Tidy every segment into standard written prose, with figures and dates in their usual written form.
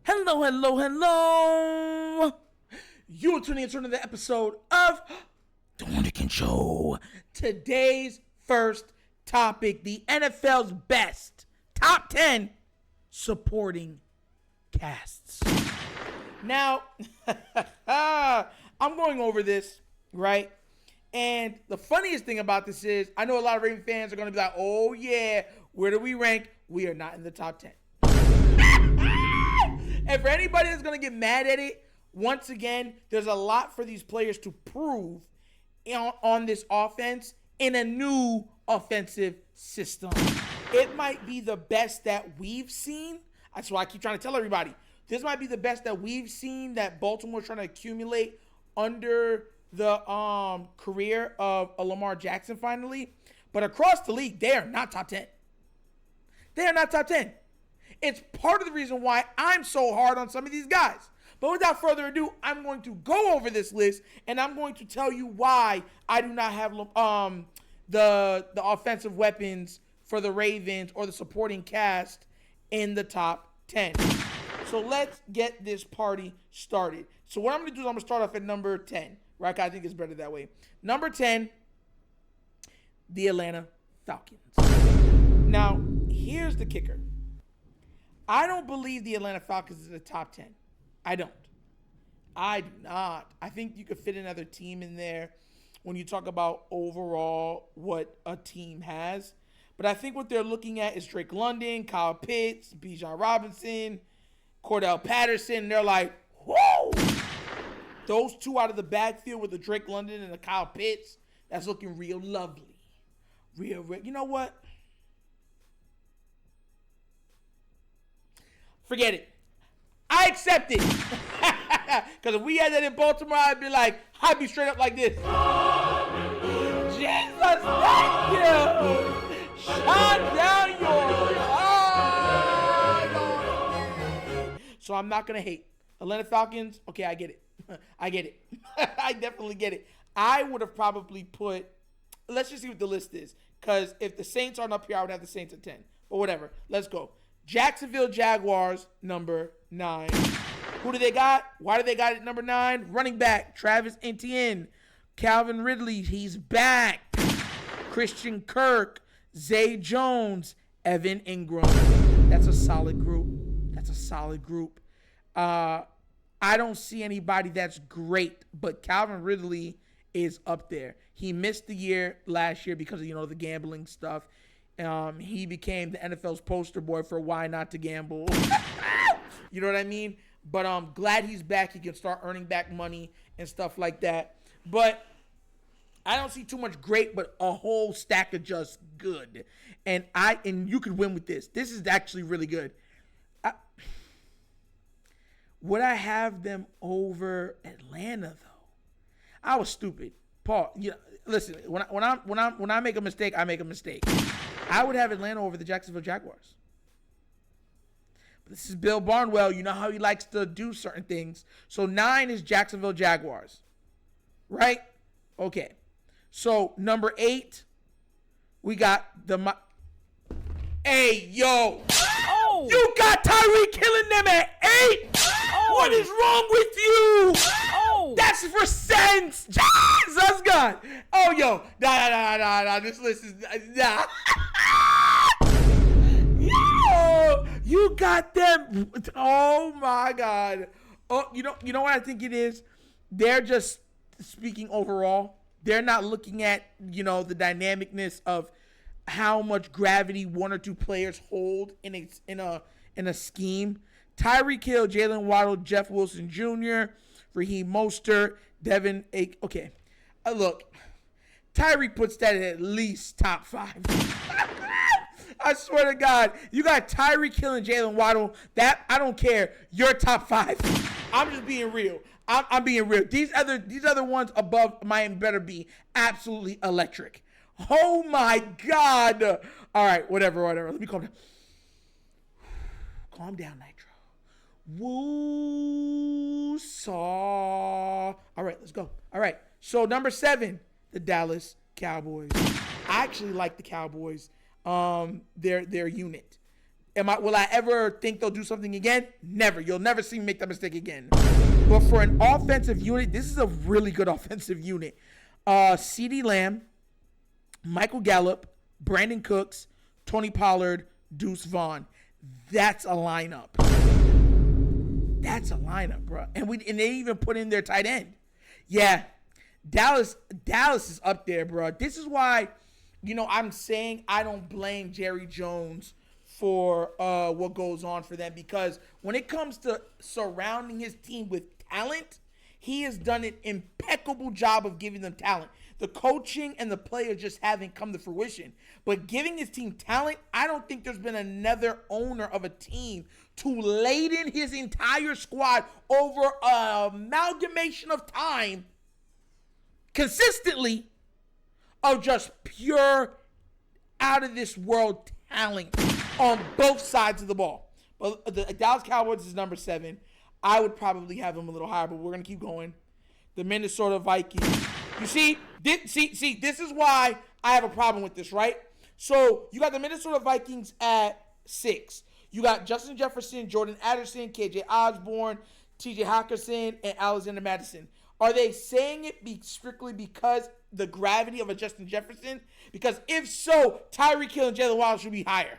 Hello, hello, hello. You're tuning into another episode of TheWunderkindShow. Today's first topic, the NFL's best top 10 supporting casts. Now, I'm going over this, right? And the funniest thing about this is, I know a lot of Ravens fans are going to be like, oh yeah, where do we rank? We are not in the top 10. And for anybody that's going to get mad at it, once again, there's a lot for these players to prove on this offense in a new offensive system. It might be the best that we've seen. That's why I keep trying to tell everybody. This might be the best that we've seen that Baltimore's trying to accumulate under the career of a Lamar Jackson finally. But across the league, they are not top 10. They are not top 10. It's part of the reason why I'm so hard on some of these guys. But without further ado, I'm going to go over this list, and I'm going to tell you why I do not have the offensive weapons for the Ravens or the supporting cast in the top 10. So let's get this party started. So what I'm going to do is I'm going to start off at number 10, right? I think it's better that way. Number 10, the Atlanta Falcons. Now, here's the kicker. I don't believe the Atlanta Falcons is the top 10. I don't. I do not. I think you could fit another team in there when you talk about overall what a team has. But I think what they're looking at is Drake London, Kyle Pitts, Bijan Robinson, Cordell Patterson. They're like, whoa! Those two out of the backfield with the Drake London and the Kyle Pitts, that's looking real lovely. Real. You know what? Forget it. I accept it. Because if we had that in Baltimore, I'd be straight up like this. Jesus, thank you. Shut down your So I'm not going to hate. Atlanta Falcons, okay, I get it. I get it. I definitely get it. I would have probably put, let's just see what the list is. Because if the Saints aren't up here, I would have the Saints at 10. But whatever. Let's go. Jacksonville Jaguars, number 9. Who do they got? Why do they got it number 9? Running back, Travis Etienne. Calvin Ridley, he's back. Christian Kirk, Zay Jones, Evan Ingram. That's a solid group. I don't see anybody that's great, but Calvin Ridley is up there. He missed the year last year because of, the gambling stuff. He became the NFL's poster boy for why not to gamble. You know what I mean? But I'm glad he's back. He can start earning back money and stuff like that. But I don't see too much great, but a whole stack of just good. And you could win with this. This is actually really good. Would I have them over Atlanta though? I was stupid. Paul, listen, when I make a mistake, I make a mistake. I would have Atlanta over the Jacksonville Jaguars. But this is Bill Barnwell. You know how he likes to do certain things. So 9 is Jacksonville Jaguars. Right? Okay. So number 8, we got Hey, yo. Oh. You got Tyreek killing them at 8? Oh. What is wrong with you? Oh. That's for sense. Jesus, God. Oh, yo. Nah. This list is... Nah. Yo, you got them. Oh, my God. Oh, you know what I think it is? They're just speaking overall. They're not looking at, the dynamicness of how much gravity one or two players hold in a scheme. Tyreek Hill, Jalen Waddle, Jeff Wilson Jr., Raheem Mostert, Devin A. Okay, look, Tyreek puts that at least top 5. I swear to God, you got Tyreek Hill and Jalen Waddle. That I don't care. You're top 5. I'm just being real. I'm being real. These other ones above mine better be absolutely electric. Oh my God. All right, whatever. Let me calm down. Calm down, Nitro. Woo saw. All right, let's go. All right. So number 7, the Dallas Cowboys. I actually like the Cowboys. Their unit. Will I ever think they'll do something again? Never. You'll never see me make that mistake again. But for an offensive unit, this is a really good offensive unit. CeeDee Lamb, Michael Gallup, Brandon Cooks, Tony Pollard, Deuce Vaughn. That's a lineup. That's a lineup, bro. And they even put in their tight end. Yeah, Dallas is up there, bro. This is why, I'm saying I don't blame Jerry Jones for what goes on for them, because when it comes to surrounding his team with talent, he has done an impeccable job of giving them talent. The coaching and the players just haven't come to fruition. But giving his team talent, I don't think there's been another owner of a team to laden his entire squad over an amalgamation of time consistently of just pure out-of-this-world talent on both sides of the ball. But the Dallas Cowboys is number 7. I would probably have them a little higher, but we're going to keep going. The Minnesota Vikings. You see, this is why I have a problem with this, right? So you got the Minnesota Vikings at 6. You got Justin Jefferson, Jordan Addison, KJ Osborne, TJ Hawkinson, and Alexander Madison. Are they saying it strictly because the gravity of a Justin Jefferson? Because if so, Tyreek Hill and Jalen Waddle should be higher.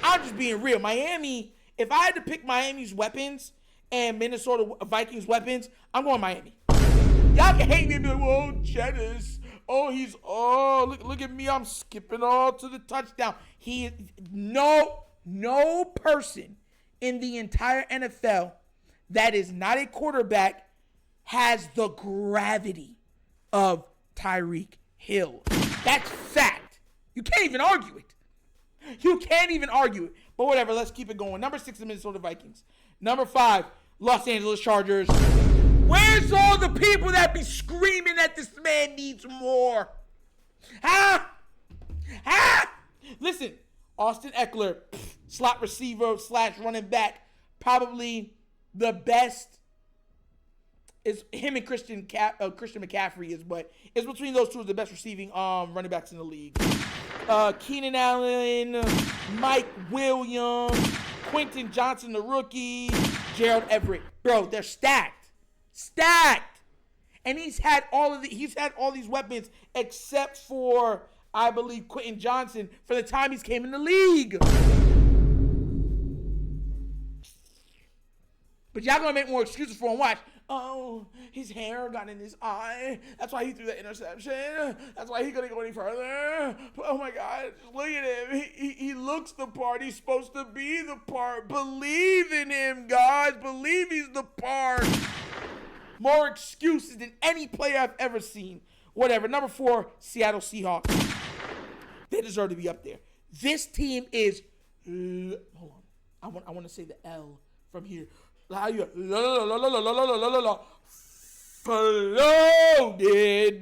I'm just being real. Miami, if I had to pick Miami's weapons and Minnesota Vikings weapons, I'm going Miami. Y'all can hate me and be like, whoa, Jettis. Look at me. I'm skipping all to the touchdown. No person in the entire NFL that is not a quarterback has the gravity of Tyreek Hill. That's fact. You can't even argue it. But whatever, let's keep it going. Number 6, the Minnesota Vikings. Number 5, Los Angeles Chargers. Where's all the people that be screaming that this man needs more? Listen, Austin Eckler, slot receiver / running back, probably the best. Is him and Christian McCaffrey is, but it's between those two as the best receiving running backs in the league. Keenan Allen, Mike Williams, Quentin Johnson, the rookie, Gerald Everett. Bro, they're stacked. And he's had all these weapons except for, I believe, Quentin Johnson for the time he's came in the league. But y'all gonna make more excuses for him. Watch. Oh, his hair got in his eye. That's why he threw that interception. That's why he couldn't go any further. Oh my God, just look at him. He looks the part. He's supposed to be the part. Believe in him, guys. Believe he's the part. More excuses than any player I've ever seen. Whatever. Number 4, Seattle Seahawks. They deserve to be up there. This team is, hold on. I want to say the L from here. How you loaded.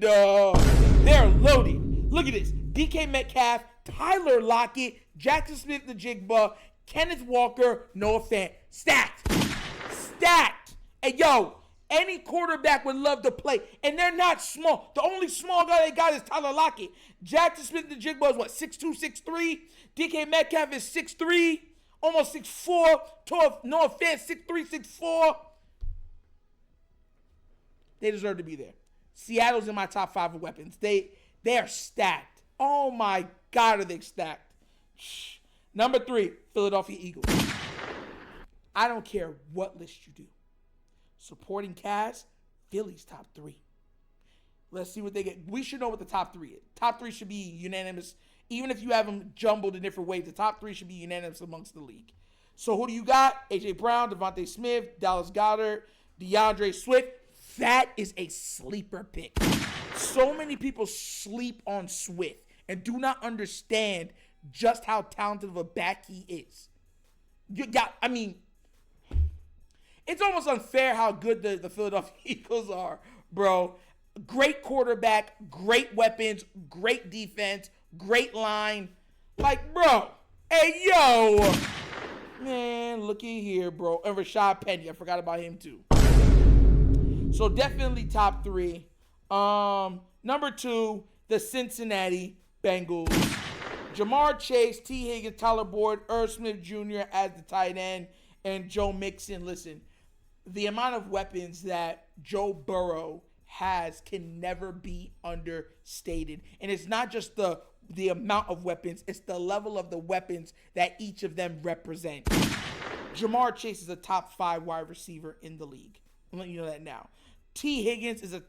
They're loaded. Look at this. DK Metcalf, Tyler Lockett, Jackson Smith-Njigba, Kenneth Walker, Noah Fant. Stacked. And yo, any quarterback would love to play. And they're not small. The only small guy they got is Tyler Lockett. Jackson Smith-Njigba is what, 6'2", 6'3"? DK Metcalf is 6'3", almost 6'4". Noah Fant, 6'3", 6'4". They deserve to be there. Seattle's in my top 5 of weapons. They are stacked. Oh my God, are they stacked. Number 3, Philadelphia Eagles. I don't care what list you do. Supporting cast, Philly's top 3. Let's see what they get. We should know what the top 3 is. Top 3 should be unanimous. Even if you have them jumbled in different ways, the top 3 should be unanimous amongst the league. So who do you got? A.J. Brown, Devontae Smith, Dallas Goedert, DeAndre Swift. That is a sleeper pick. So many people sleep on Swift and do not understand just how talented of a back he is. It's almost unfair how good the Philadelphia Eagles are, bro. Great quarterback, great weapons, great defense, great line. Like, bro, hey, yo. Man, looky here, bro. And Rashad Penny, I forgot about him too. So definitely top 3. Number 2, the Cincinnati Bengals. Jamar Chase, T. Higgins, Tyler Boyd, Irv Smith Jr. as the tight end, and Joe Mixon. Listen, the amount of weapons that Joe Burrow has can never be understated. And it's not just the amount of weapons, it's the level of the weapons that each of them represent. Jamar Chase is a top 5 wide receiver in the league. I'm letting you know that now. T. Higgins is a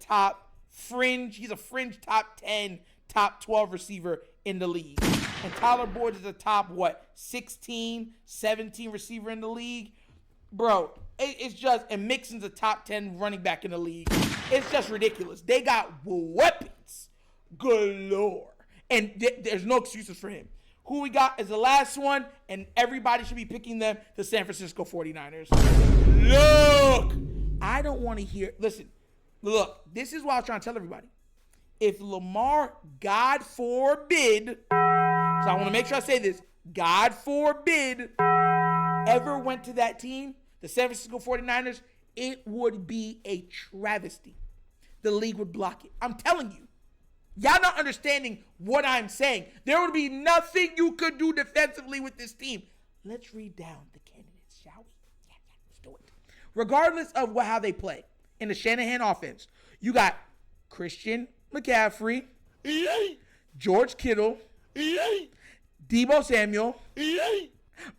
he's a fringe top 10, top 12 receiver in the league. And Tyler Boyd is a top, 16, 17 receiver in the league? Bro, it's just, and Mixon's a top 10 running back in the league. It's just ridiculous. They got weapons galore. And there's no excuses for him. Who we got as the last one, and everybody should be picking them, the San Francisco 49ers. Look, I don't want to hear, listen, look, this is what I was trying to tell everybody. If Lamar, God forbid, so I want to make sure I say this, God forbid, ever went to that team, the San Francisco 49ers, it would be a travesty. The league would block it. I'm telling you. Y'all not understanding what I'm saying. There would be nothing you could do defensively with this team. Let's read down the candidates, shall we? Yeah, let's do it. Regardless of how they play in the Shanahan offense, you got Christian McCaffrey, George Kittle, Deebo Samuel,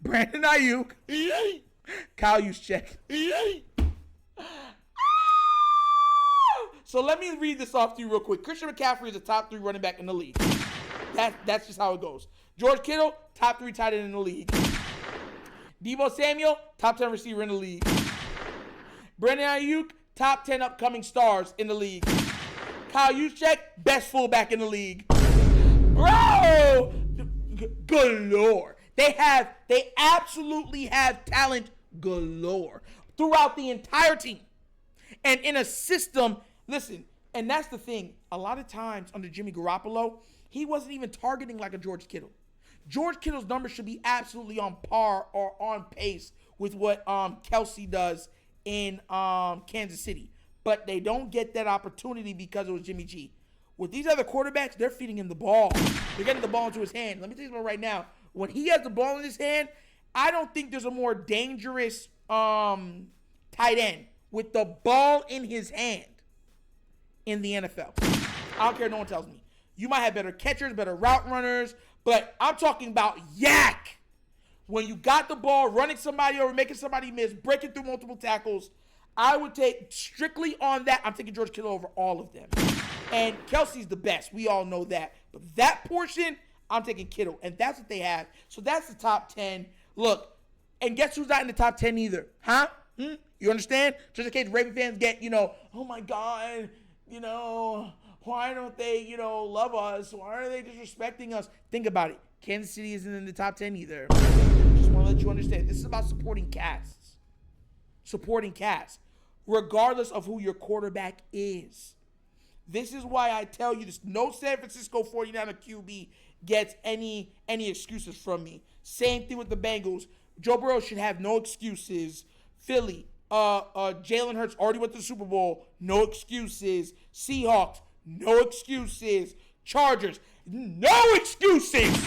Brandon Ayuk, Kyle Juszczyk. So let me read this off to you real quick. Christian McCaffrey is a top 3 running back in the league. That's just how it goes. George Kittle, top 3 tight end in the league. Deebo Samuel, top 10 receiver in the league. Brandon Ayuk, top 10 upcoming stars in the league. Kyle Juszczyk, best fullback in the league. Bro, galore. They absolutely have talent galore throughout the entire team. And in a system, listen, and that's the thing. A lot of times under Jimmy Garoppolo, he wasn't even targeting like a George Kittle. George Kittle's numbers should be absolutely on par or on pace with what Kelsey does in Kansas City. But they don't get that opportunity because it was Jimmy G. With these other quarterbacks, they're feeding him the ball. They're getting the ball into his hand. Let me tell you something right now. When he has the ball in his hand, I don't think there's a more dangerous tight end with the ball in his hand in the NFL. I don't care if no one tells me. You might have better catchers, better route runners, but I'm talking about yak. When you got the ball, running somebody over, making somebody miss, breaking through multiple tackles, I would take strictly on that. I'm taking George Kittle over all of them. And Kelsey's the best. We all know that. But that portion, I'm taking Kittle. And that's what they have. So that's the top 10. Look, and guess who's not in the top 10 either? Huh? You understand? Just in case Raven fans get, oh my God, why don't they, love us? Why are they disrespecting us? Think about it. Kansas City isn't in the top 10 either. Just want to let you understand. This is about supporting casts. Supporting casts. Regardless of who your quarterback is. This is why I tell you this. No San Francisco 49er QB gets any excuses from me. Same thing with the Bengals. Joe Burrow should have no excuses. Philly, Jalen Hurts already went to the Super Bowl. No excuses. Seahawks, no excuses. Chargers, no excuses.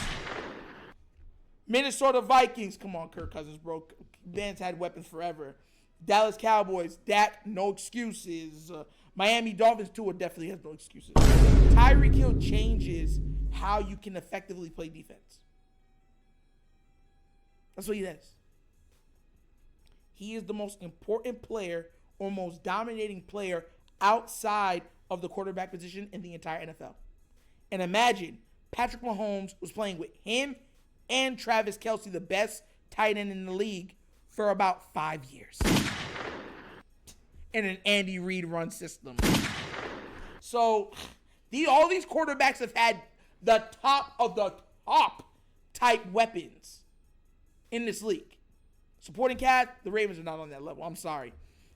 Minnesota Vikings, come on, Kirk Cousins, bro. Ben's had weapons forever. Dallas Cowboys, Dak, no excuses. Miami Dolphins, Tua definitely has no excuses. Tyreek Hill changes how you can effectively play defense. That's what he does. He is the most important player or most dominating player outside of the quarterback position in the entire NFL. And imagine Patrick Mahomes was playing with him and Travis Kelce, the best tight end in the league, for about 5 years. In an Andy Reid run system. So all these quarterbacks have had the top of the top type weapons in this league. Supporting cast, the Ravens are not on that level. I'm sorry.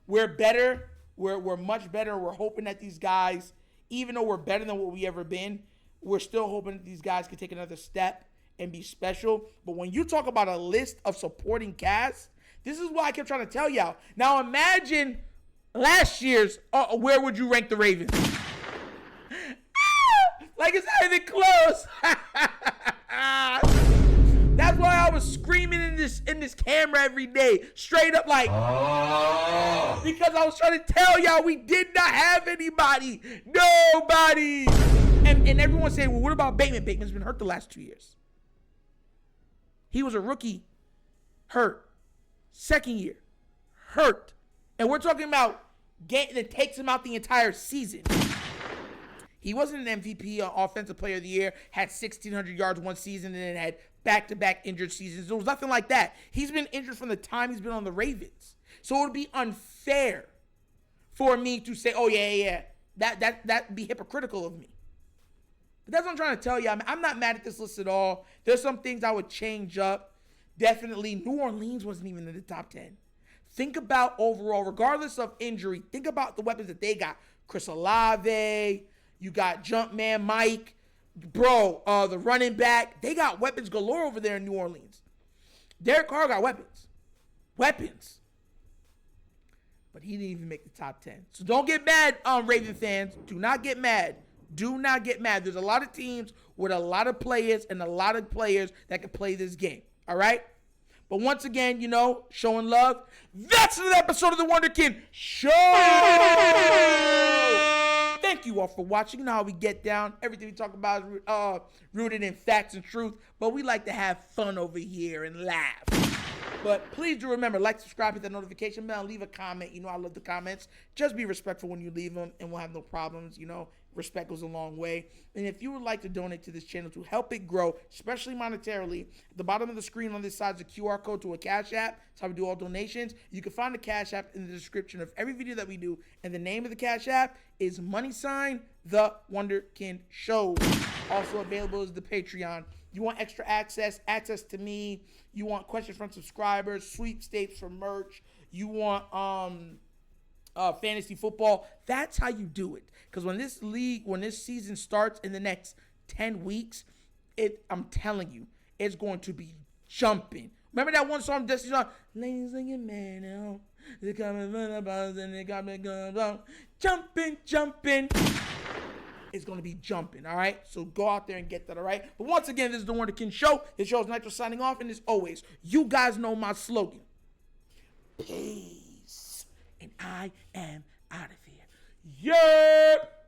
We're better. We're much better. We're hoping that these guys, even though we're better than what we ever been, we're still hoping that these guys can take another step and be special. But when you talk about a list of supporting cast, this is why I kept trying to tell y'all. Now imagine last year's, where would you rank the Ravens? Like it's not even close. That's why I was screaming in this camera every day, straight up like, because I was trying to tell y'all we did not have anybody, nobody. And everyone saying, well, what about Bateman? Bateman's been hurt the last 2 years. He was a rookie, hurt. Second year, hurt. And we're talking about game that takes him out the entire season. He wasn't an MVP, Offensive Player of the Year, had 1,600 yards one season, and then had back-to-back injured seasons. There was nothing like that. He's been injured from the time he's been on the Ravens. So it would be unfair for me to say, oh, yeah. That'd be hypocritical of me. But that's what I'm trying to tell you. I'm not mad at this list at all. There's some things I would change up. Definitely, New Orleans wasn't even in the top 10. Think about overall, regardless of injury, think about the weapons that they got. Chris Olave, you got Jumpman Mike, the running back. They got weapons galore over there in New Orleans. Derek Carr got weapons. But he didn't even make the top 10. So don't get mad, Raven fans. Do not get mad. There's a lot of teams with a lot of players and a lot of players that can play this game. All right? But once again, showing love. That's an episode of The Wunderkind Show. Thank you all for watching. You know how we get down. Everything we talk about is rooted in facts and truth. But we like to have fun over here and laugh. But please do remember, like, subscribe, hit that notification bell, leave a comment. I love the comments. Just be respectful when you leave them, and we'll have no problems. Respect goes a long way. And if you would like to donate to this channel to help it grow, especially monetarily, at the bottom of the screen on this side is a QR code to a Cash App. That's how we do all donations. You can find the Cash App in the description of every video that we do. And the name of the Cash App is # The Wunderkind Show. Also available is the Patreon. You want extra access to me. You want questions from subscribers, sweepstakes for merch. You want fantasy football. That's how you do it. Because when this season starts in the next 10 weeks, I'm telling you, it's going to be jumping. Remember that one song, Destiny's song? Ladies and man now, they coming from the bars and they got me going jumping. It's going to be jumping, all right? So go out there and get that, all right? But once again, this is The Wunderkind Show. This show is Nitro signing off, and as always, you guys know my slogan. Peace. And I am out of here. Yep.